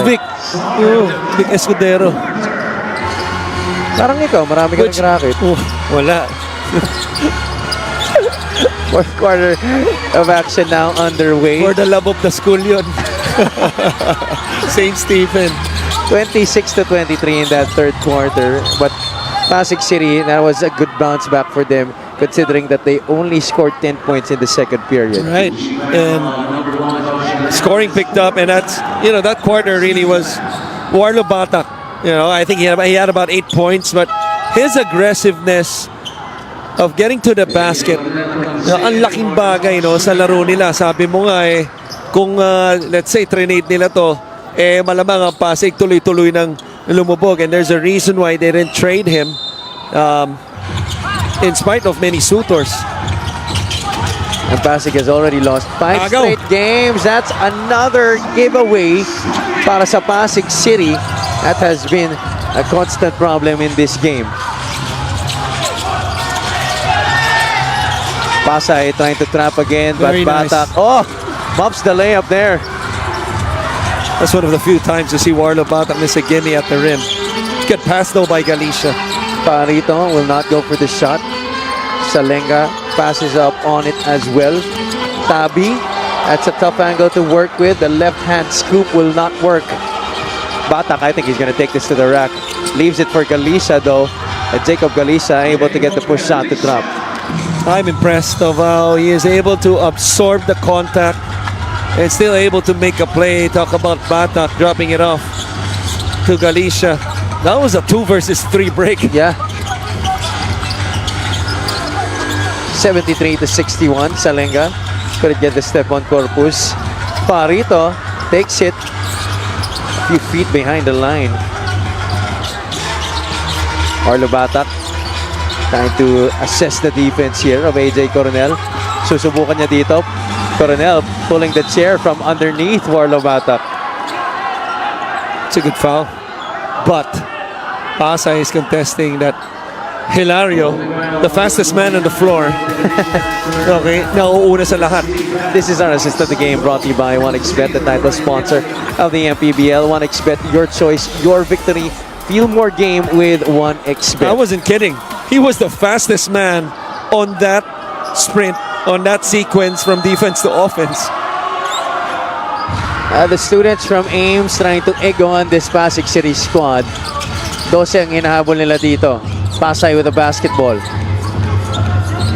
Vic. Vic Escudero. Parang ikaw, marami ka ng racket. Wala. Fourth quarter of action now underway. For the love of the school yun. St. Stephen. 26-23 in that third quarter. But Pasig City, that was a good bounce back for them, considering that they only scored 10 points in the second period. Right. And scoring picked up, and that's, that quarter really was Warlo Batak. I think he had about 8 points, but his aggressiveness of getting to the basket, ang laking bagay sa laro nila. Sabi mo nga kung let's say trinade nila to, malamang ang Pasig tuloy-tuloy ng lumubog, and there's a reason why they didn't trade him in spite of many suitors. And Pasig has already lost 5 straight games. That's another giveaway para sa Pasig City. That has been a constant problem in this game. Pasay trying to trap again, but Batak, bumps the layup there. That's one of the few times to see Warlo Batak miss a gimme at the rim. Good pass though by Galicia. Parito will not go for the shot. Salenga passes up on it as well. Tabi, that's a tough angle to work with. The left-hand scoop will not work. Batak, I think he's going to take this to the rack. Leaves it for Galicia though. Jacob Galicia able to get the push shot to drop. I'm impressed of how he is able to absorb the contact and still able to make a play. Talk about Batak dropping it off to Galicia. That was a 2 versus 3 break. Yeah. 73-61. Salenga couldn't get the step on Corpus. Parito takes it a few feet behind the line. Warlo Batak trying to assess the defense here of AJ Coronel. Susubukan niya dito. Coronel pulling the chair from underneath Warlo Batak. It's a good foul. But Pasay is contesting that Hilario, the fastest man on the floor, nauuna sa lahat. This is our assist of the game, brought to you by 1xBet, the title sponsor of the Mpbl. 1xBet, your choice, your victory. Feel more game with 1xBet. I wasn't kidding. He was the fastest man on that sprint, on that sequence from defense to offense. The students from Ames trying to egg on this Pasig City squad. 12 ang hinahabol nila dito. Pasay with the basketball.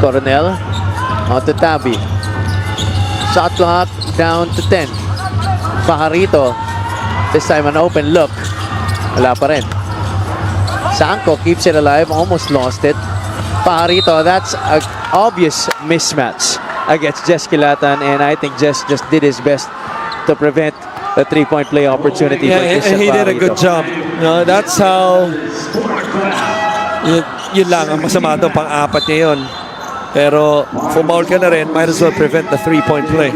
Coronel on to Tabi. Shot clock down to 10. Pajarito. This time an open look. Wala pa rin. Sanko keeps it alive. Almost lost it. Pajarito, that's an obvious mismatch against Jess Kilatan, and I think Jess just did his best to prevent the three-point play opportunity. Yeah, and he did a good job. That's how yun lang ang masama doon, pang-apat niya yun. Pero foul ka na rin, might as well prevent the three-point play.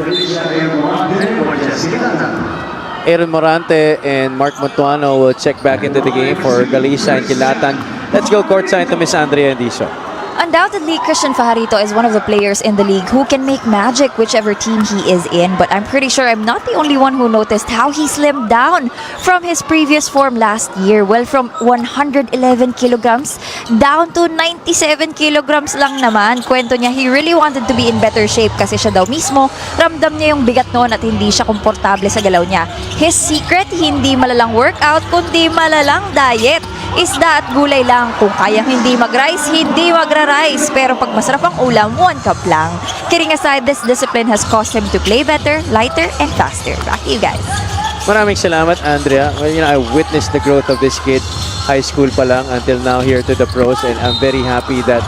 Aaron Morante and Mark Montuano will check back into the game for Galicia and Kilatan. Let's go courtside to Miss Andrea Endiso. Undoubtedly, Christian Fajarito is one of the players in the league who can make magic whichever team he is in. But I'm pretty sure I'm not the only one who noticed how he slimmed down from his previous form last year. Well, from 111 kilograms down to 97 kilograms lang naman. Kwento niya, he really wanted to be in better shape kasi siya daw mismo, ramdam niya yung bigat noon at hindi siya komportable sa galaw niya. His secret, hindi malalang workout, kundi malalang diet. Isda at gulay lang. Kung kayang hindi mag-rice, hindi magra-rice. Pero pag masarap ang ulam, 1 cup lang. Kidding aside, this discipline has caused him to play better, lighter, and faster. Back to you guys. Maraming salamat, Andrea. Well, I witnessed the growth of this kid. High school pa lang until now here to the pros. And I'm very happy that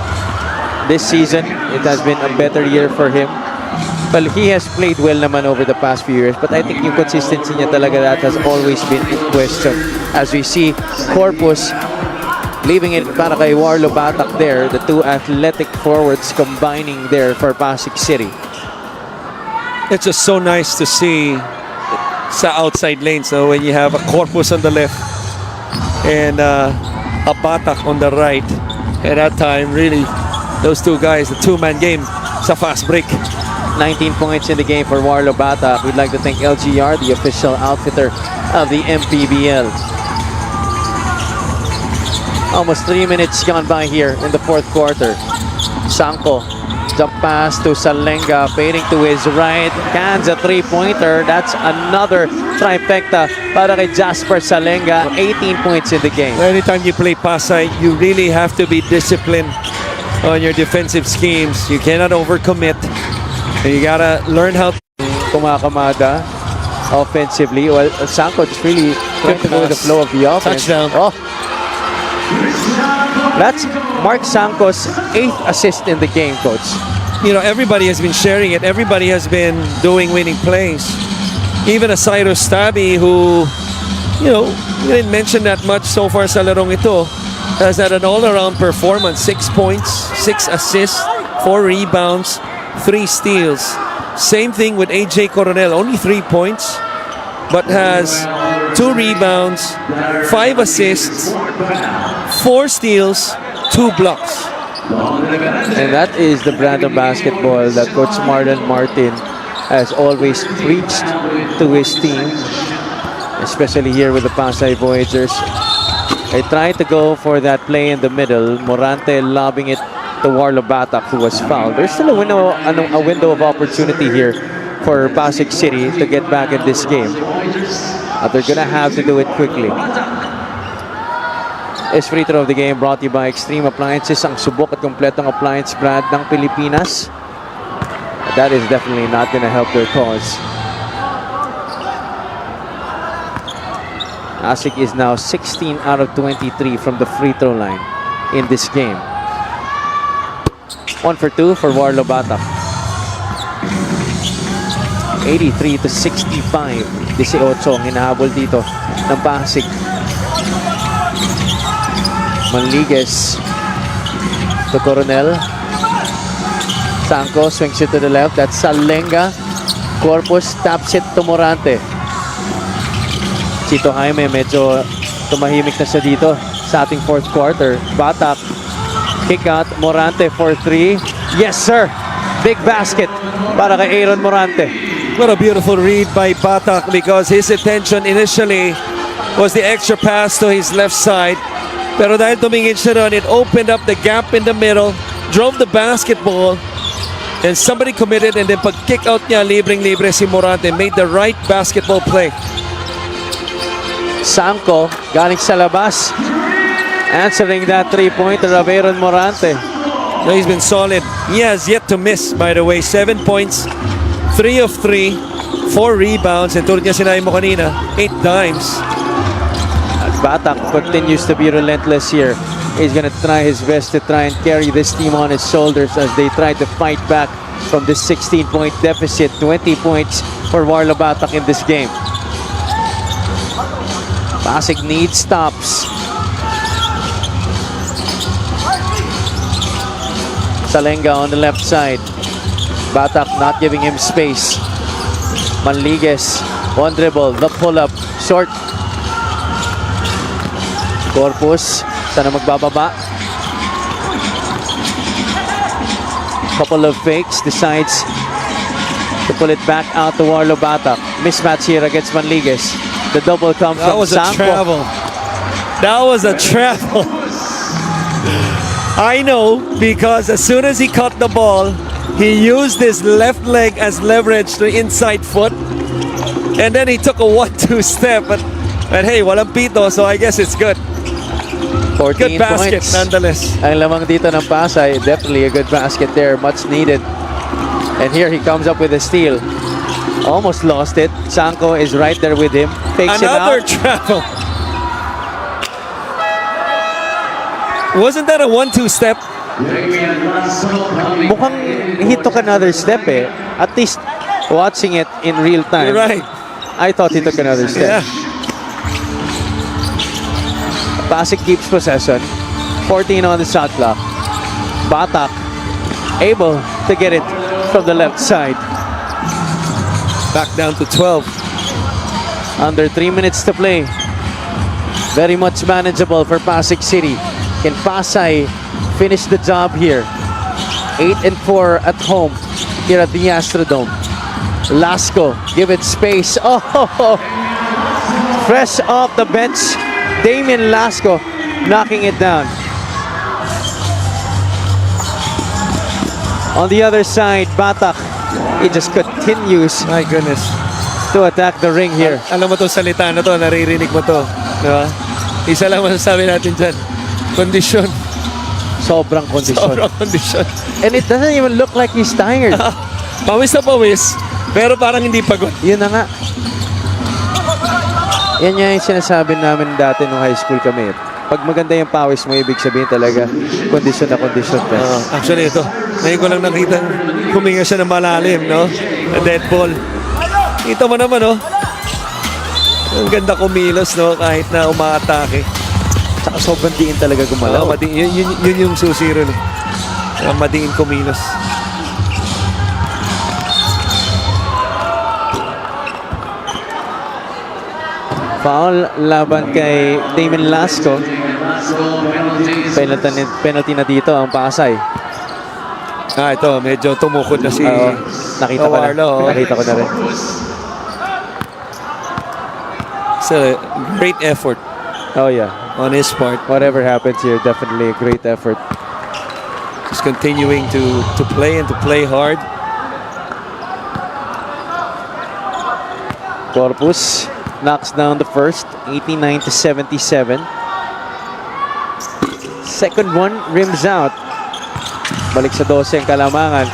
this season, it has been a better year for him. Well, he has played well naman over the past few years, but I think yung consistency niya talaga, that has always been in question. As we see, Corpus leaving it para kay Warlo Batak there, the two athletic forwards combining there for Pasig City. It's just so nice to see sa outside lane. So when you have a Corpus on the left and a Batak on the right, at that time, really, those two guys, the two-man game sa fast break. 19 points in the game for Warlo Batak. We'd like to thank LGR, the official outfitter of the Mpbl. Almost 3 minutes gone by here in the fourth quarter. Sanko, jump pass to Salenga, fading to his right. Cans a three-pointer. That's another trifecta para kay Jasper Salenga. 18 points in the game. Anytime you play Pasay, you really have to be disciplined on your defensive schemes. You cannot overcommit. You gotta learn how to Kumakamada offensively. Well, Sanko just really trying to go with the flow of the offense. Touchdown. Oh. That's Mark Sanko's 8th assist in the game, coach. you know, everybody has been sharing it. Everybody has been doing winning plays. Even a Cyrus Tabi who, you know, we didn't mention that much so far sa larong ito, has had an all-around performance. 6 points, 6 assists, 4 rebounds, 3 steals. Same thing with AJ Coronel, only 3 points, but has 2 rebounds, 5 assists, 4 steals, 2 blocks. And that is the brand of basketball that Coach Marlon Martin has always preached to his team, especially here with the Pasay Voyagers. They tried to go for that play in the middle. Morante lobbing it to Warlo Batak, who was fouled. There's still a window of opportunity here for Pasig City to get back in this game. But they're gonna have to do it quickly. This free throw of the game brought to you by Extreme Appliances, ang subok at kompletong appliance brand ng Pilipinas. That is definitely not gonna help their cause. Pasig is now 16 out of 23 from the free throw line in this game. 1 for 2 for Warlo Batak. 83-65. 18 ang hinahabol dito ng Pasig. Manligues to Coronel. Sanko swings it to the left. That's Salenga. Corpus taps it to Morante. Chito Jaime medyo tumahimik na siya dito sa ating fourth quarter. Batak, kick out, Morante for 3. Yes sir! Big basket para kay Aaron Morante. What a beautiful read by Batak, because his intention initially was the extra pass to his left side. Pero dahil tumingin siya doon, it opened up the gap in the middle, drove the basketball, and somebody committed, and then pag kick out niya, libreng-libre si Morante, made the right basketball play. Sanko galing sa labas, answering that three-pointer of Aaron Morante. No, he's been solid. He has yet to miss, by the way. 7 points, 3 of 3, 4 rebounds, and tulad niya sinabi mo kanina, 8 dimes. Batak continues to be relentless here. He's gonna try his best to try and carry this team on his shoulders as they try to fight back from this 16-point deficit. 20 points for Warlo Batak in this game. Pasig needs stops. Salenga on the left side. Batak not giving him space. Manligues, one dribble, the pull-up, short. Corpus, sana magbababa. Couple of fakes, decides to pull it back out to Warlo Batak. Mismatch here against Manligues. The double comes That from was a Sanko. travel. That was a travel. I know, because as soon as he caught the ball, he used his left leg as leverage to inside foot. And then he took a 1-2 step. But hey, walang pito, so I guess it's good. 14 Good basket, points. nonetheless. Ang lamang dito ng Pasay, definitely a good basket there, much needed. And here he comes up with a steal. Almost lost it. Sanko is right there with him. Takes Another him out. travel. Wasn't that a 1-2 step? Mukhang he took another step eh. At least watching it in real time. You're right. I thought he took another step. Yeah. Pasig keeps possession. 14 on the shot clock. Batak able to get it from the left side. Back down to 12. Under 3 minutes to play. Very much manageable for Pasig City. Can Pasay finish the job here? 8-4 at home here at the Astrodome. Lasco, give it space. Oh, Fresh off the bench, Damien Lasco knocking it down. On the other side, Batak, he just continues My goodness. to attack the ring here. Alam mo to salita na to, naririnig mo to. Di ba? Isa lang masasabi natin dyan. Kondisyon. Sobrang kondisyon. Sobrang kondisyon. And it doesn't even look like he's tired. Pawis na pawis, pero parang hindi pagod. Yun na nga. Yan yung sinasabi namin dati nung high school kami. Pag maganda yung pawis mo, ibig sabihin talaga kondisyon na kondisyon. Actually, ito. Ngayon ko lang nakita huminga siya ng malalim, no? A dead ball. Kita mo naman, no? Ang ganda kumilos, no? Kahit na umaatake. Saka sobrang diin talaga gumalaw. Yun yung susiro, no? Madiin kumilos. Foul laban kay Damien Lasco. Penalty na dito ang Pasay. Ito, medyo tumukod na si Nakita ko na. Warlo. Nakita ko na rin. It's a great effort Oh yeah. on his part. Whatever happens here, definitely a great effort. Just continuing to play and to play hard. Corpus knocks down the first, 89-77. Second one, rims out. Balik sa 12 ang Kalamangan.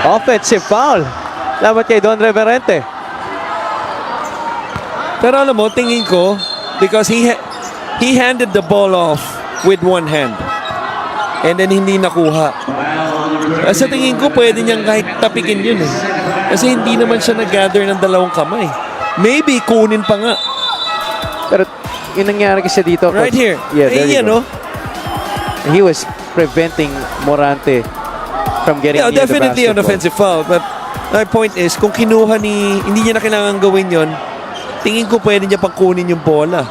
Offensive foul. Laban kay Don Reverente. Pero alam mo, tingin ko, because he handed the ball off with one hand. And then hindi nakuha. Sa tingin ko, pwede niyang kahit tapikin yun eh. Kasi hindi naman siya nag-gather ng dalawang kamay. Maybe kunin pa nga. Pero yung nangyari kasi dito. Right here. Yeah, there you no? go. He was preventing Morante from getting near the definitely an basketball. offensive foul. But my point is, kung kinuha hindi niya na kailangan gawin yon, tingin ko pwede niya pang kunin yung bola.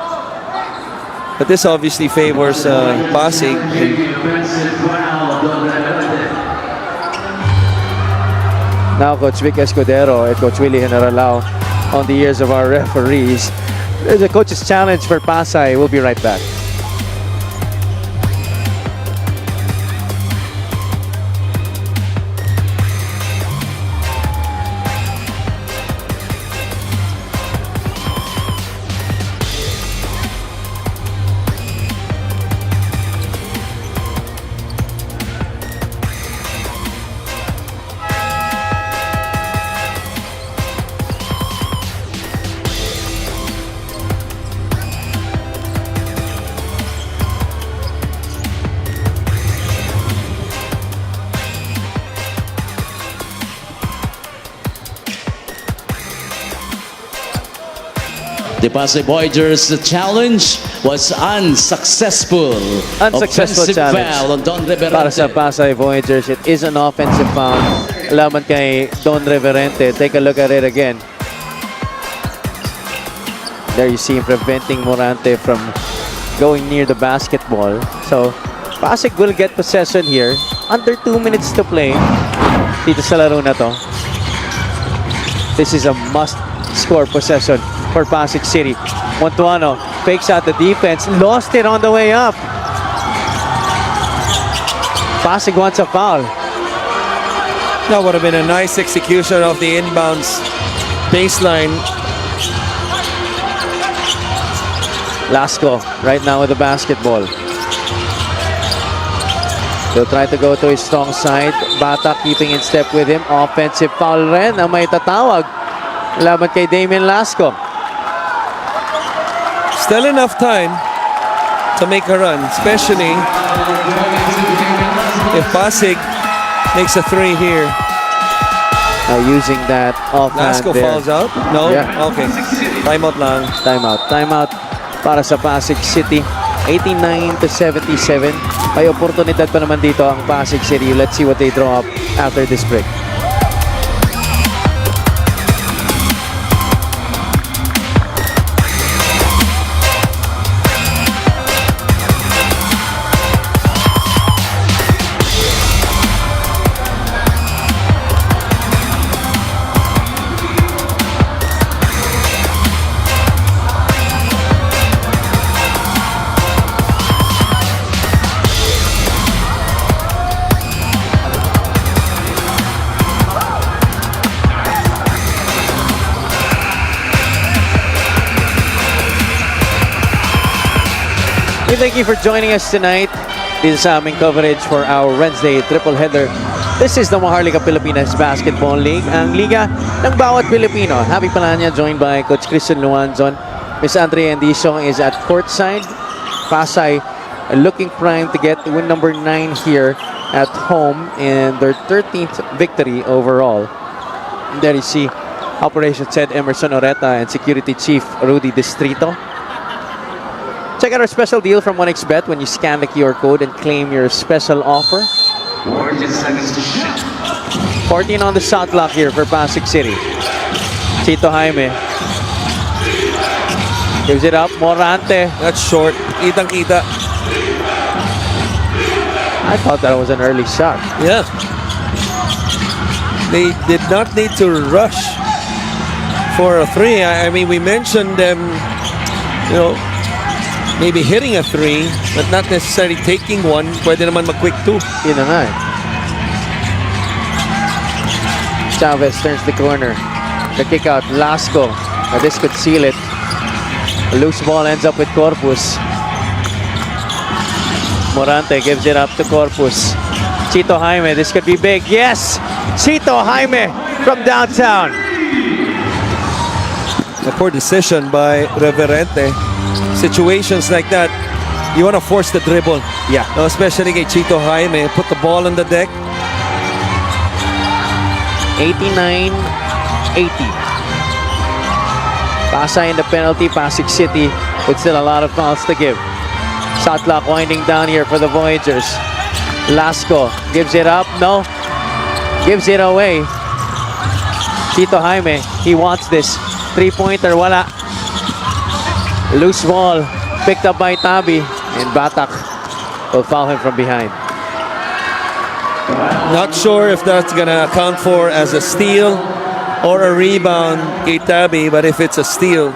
But this obviously favors Pasig. Now Coach Vic Escudero and Coach Willie Generalao on the ears of our referees. There's a coach's challenge for Pasay. We'll be right back. The Pasay Voyagers challenge was unsuccessful. Unsuccessful Offensive challenge. foul on Don Reverente. Para sa Pasay Voyagers, it is an offensive foul. Laban kay Don Reverente. Take a look at it again. There you see him preventing Morante from going near the basketball. So, Pasig will get possession here. Under 2 minutes to play dito sa laro na to. This is a must-score possession for Pasig City. Montuano fakes out the defense, lost it on the way up. Pasig wants a foul. That would have been a nice execution of the inbounds baseline. Lasco right now with the basketball. He'll try to go to his strong side. Batak keeping in step with him. Offensive foul rin ang may tatawag. Laban kay Damien Lasco. Still enough time to make a run, especially if Pasig makes a three here. Now using that offhand Lasco there. falls out? No? Yeah. Okay. Timeout lang. Timeout para sa Pasig City. 89-77. May oportunidad pa naman dito ang Pasig City. Let's see what they draw up after this break. thank you for joining us tonight. This is aming coverage for our Wednesday triple header. This is the Maharlika Pilipinas Basketball League, ang liga ng bawat Pilipino. Happy Palanya, joined by Coach Christian Luanzon. Miss Andrea Endisong is at courtside. Pasay looking prime to get win number 9 here at home in their 13th victory overall. And there you see Operations Head Emerson Oreta and Security Chief Rudy Distrito. Check out our special deal from 1xBet when you scan the QR code and claim your special offer. 14 on the shot clock here for Pasig City. Chito Jaime gives it up. Morante. That's short. Kitang-kita. I thought that was an early shot. Yeah. They did not need to rush for a 3. I mean, we mentioned them, maybe hitting a 3, but not necessarily taking one. Pwede naman mag-quick 2. Yun na nga eh. Chavez turns the corner. The kick out, Lasco. Now this could seal it. A loose ball ends up with Corpus. Morante gives it up to Corpus. Chito Jaime, this could be big. Yes! Chito Jaime from downtown. A poor decision by Reverente. Situations like that, you want to force the dribble. Yeah. Especially kay Chito Jaime. Put the ball on the deck. 89-80. Pasay in the penalty. Pasig City with still a lot of fouls to give. Shot clock winding down here for the Voyagers. Lasco gives it up. No. Gives it away. Chito Jaime, he wants this. 3-pointer, wala. Loose ball picked up by Tabi, and Batak will foul him from behind. Not sure if that's gonna account for as a steal or a rebound kay Tabi, but if it's a steal,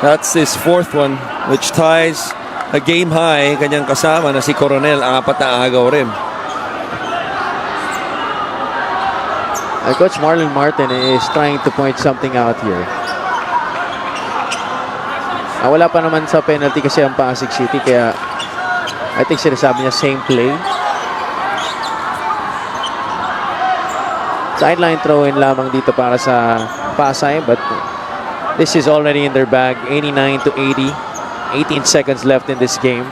that's his 4th one, which ties a game high kanyang kasama na si Coronel, 4 na agaw rin. Coach Marlon Martin is trying to point something out here. Wala pa naman sa penalty kasi ang Pasig City, kaya I think sinasabi niya same play. Sideline throw-in lamang dito para sa Pasay, but this is already in their bag. 89-80. 18 seconds left in this game.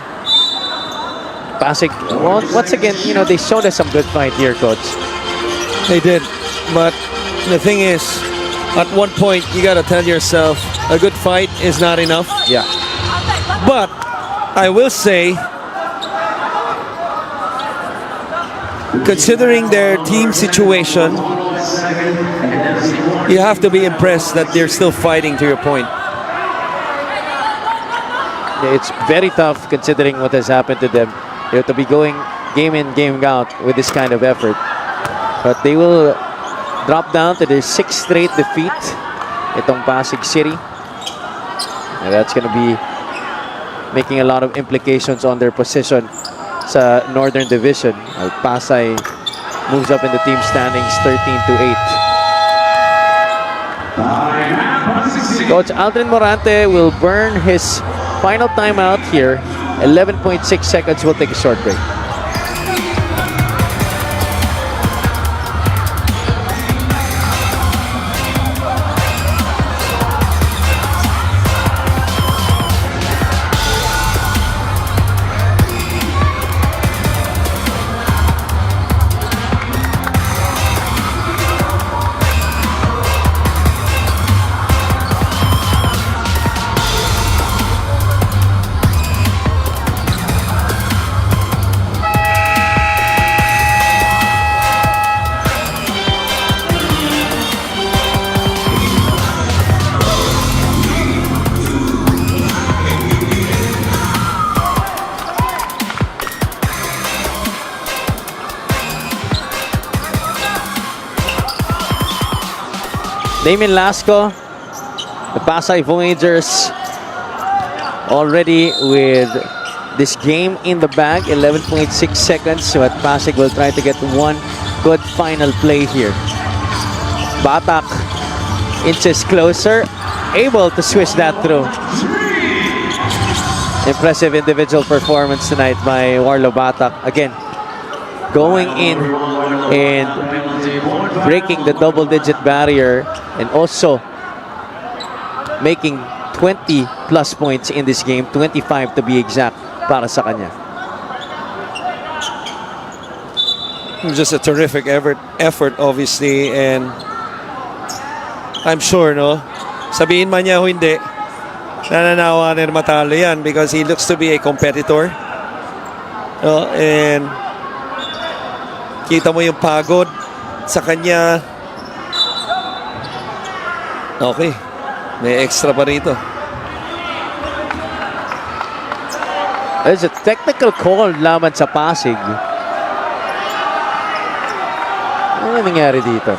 Pasig, once again, they showed us some good fight here, Coach. They did, but the thing is, at one point, you gotta tell yourself, a good fight is not enough. Yeah. But I will say, considering their team situation, you have to be impressed that they're still fighting, to your point. Yeah, it's very tough considering what has happened to them. They have to be going game in, game out with this kind of effort. But they will drop down to their 6th straight defeat. Itong Pasig City. And that's going to be making a lot of implications on their position sa Northern Division. Pasay moves up in the team standings 13-8. Coach Aldrin Morante will burn his final timeout here. 11.6 seconds. We'll take a short break. Damien Lasco, the Pasay Voyagers, already with this game in the bag. 11.6 seconds, so at Pasig will try to get one good final play here. Batak inches closer, able to switch that through. Impressive individual performance tonight by Warlo Batak. Again, going in and breaking the double-digit barrier and also making 20 plus points in this game, 25 to be exact para sa kanya. Just a terrific effort obviously, and I'm sure, no, sabihin man niya o hindi, nananawa na matalo yan because he looks to be a competitor. No? And kita mo yung pagod sa kanya. Okay, may extra pa rito. There's a technical call laban sa Pasig. Ano nangyari dito?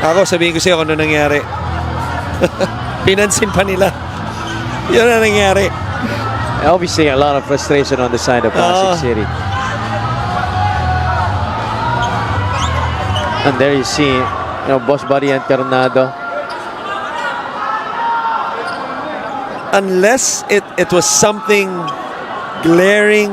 Ako, sabihin ko sa'yo kung ano nangyari. Pinansin pa nila. Yun ang nangyari. Obviously, a lot of frustration on the side of Pasig City. And there you see, Boss Buddy and Coronado. Unless it was something glaring,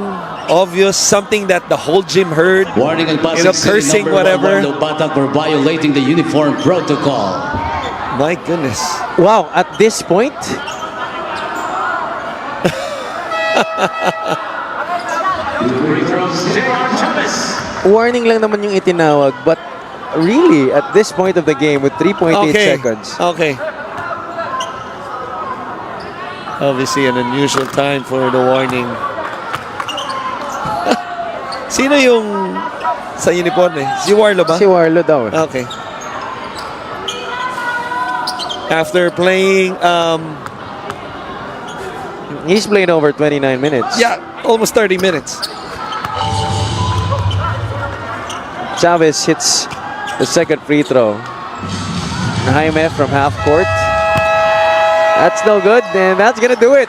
obvious, something that the whole gym heard. Warning on Pasig cursing, City, whatever. Warlo Batak for violating the uniform protocol. My goodness. Wow, at this point, warning lang naman yung itinawag, but really, at this point of the game with 3.8 seconds. Okay. Obviously, an unusual time for the warning. Sino yung sa uniform eh? Si Warlo ba? Si Warlo daw. Okay. After playing, he's playing over 29 minutes. yeah, almost 30 minutes. Chavez hits the second free throw. Jaime from half court. That's no good, and that's gonna do it.